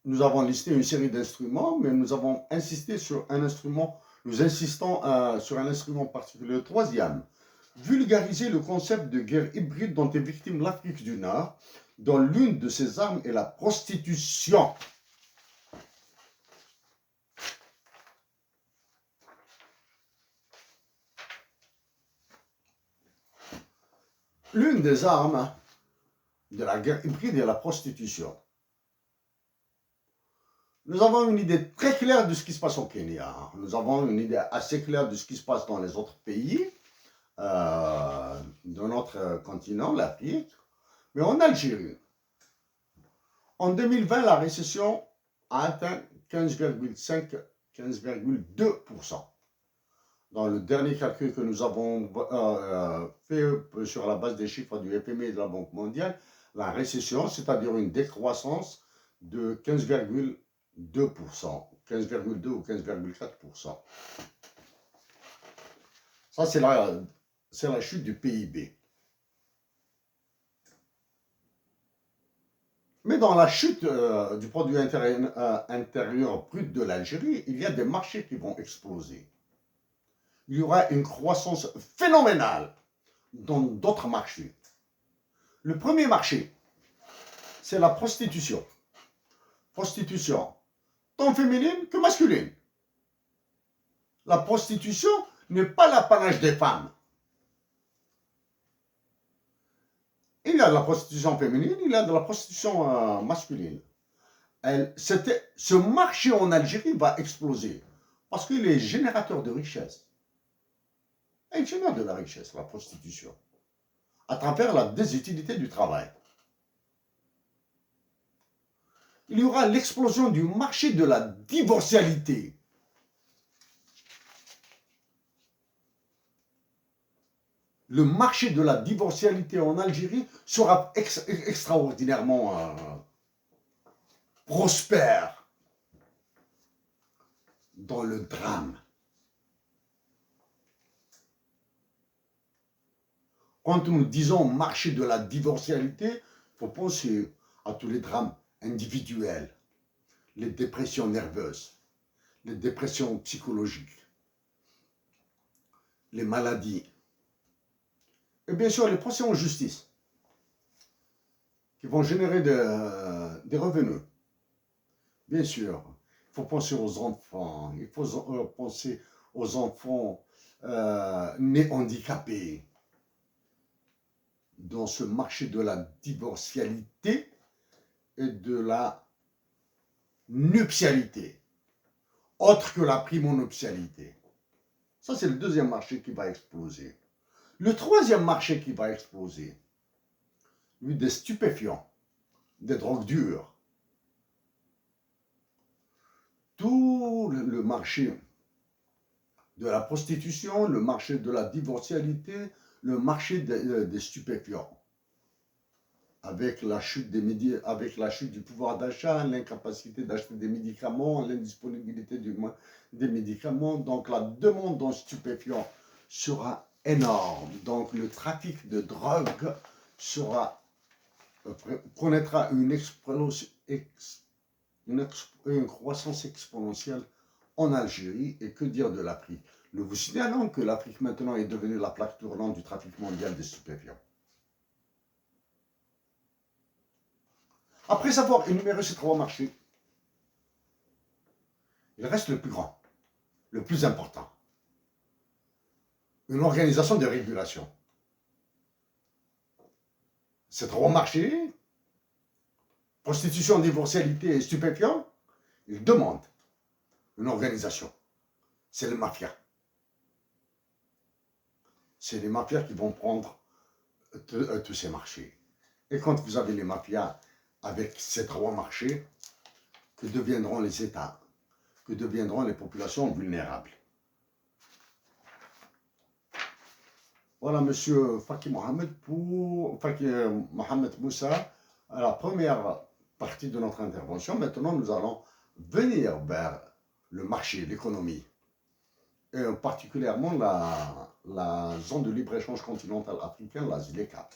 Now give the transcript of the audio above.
nous avons listé une série d'instruments, mais nous avons insisté sur un instrument, nous insistons sur un instrument particulier. Le troisième, vulgariser le concept de guerre hybride dont est victime l'Afrique du Nord, dont l'une de ses armes est la prostitution. L'une des armes de la guerre hybride est la prostitution. Nous avons une idée très claire de ce qui se passe au Kenya. Nous avons une idée assez claire de ce qui se passe dans les autres pays de notre continent, l'Afrique. Mais en Algérie, en 2020, la récession a atteint 15,5, 15,2%. Dans le dernier calcul que nous avons fait sur la base des chiffres du FMI et de la Banque mondiale, la récession, c'est-à-dire une décroissance de 15,2%, 15,2 ou 15,4%. Ça, c'est la chute du PIB. Mais dans la chute du produit intérieur brut de l'Algérie, il y a des marchés qui vont exploser. Il y aura une croissance phénoménale dans d'autres marchés. Le premier marché, c'est la prostitution. Prostitution, tant féminine que masculine. La prostitution n'est pas l'apanage des femmes. Il y a de la prostitution féminine, il y a de la prostitution masculine. Ce marché en Algérie va exploser parce qu'il est générateur de richesse. Elle génère de la richesse, la prostitution, à travers la désutilité du travail. Il y aura l'explosion du marché de la divorcialité. Le marché de la divorcialité en Algérie sera extraordinairement prospère dans le drame. Quand nous disons marché de la divorcialité, il faut penser à tous les drames individuels, les dépressions nerveuses, les dépressions psychologiques, les maladies, et bien sûr les procès en justice qui vont générer des revenus. Bien sûr, il faut penser aux enfants, il faut penser aux enfants nés handicapés. Dans ce marché de la divorcialité et de la nuptialité, autre que la primonuptialité. Ça, c'est le deuxième marché qui va exploser. Le troisième marché qui va exploser, lui, des stupéfiants, des drogues dures. Tout le marché de la prostitution, le marché de la divorcialité, le marché des stupéfiants. Avec la chute du pouvoir d'achat, l'incapacité d'acheter des médicaments, l'indisponibilité des médicaments, donc la demande en stupéfiants sera énorme. Donc le trafic de drogue connaîtra une croissance exponentielle en Algérie. Et que dire de l'Afrique? Nous vous signalons que l'Afrique maintenant est devenue la plaque tournante du trafic mondial des stupéfiants. Après avoir énuméré ces trois marchés, il reste le plus grand, le plus important. Une organisation de régulation. Ces trois marchés, prostitution, divorcialité et stupéfiants, ils demandent une organisation. C'est les mafias. C'est les mafias qui vont prendre tous ces marchés. Et quand vous avez les mafias avec ces trois marchés, que deviendront les États? Que deviendront les populations vulnérables? Voilà, monsieur Faki Mohamed Moussa, à la première partie de notre intervention. Maintenant, nous allons venir vers le marché, l'économie, et particulièrement la zone de libre-échange continentale africaine, la ZLECA.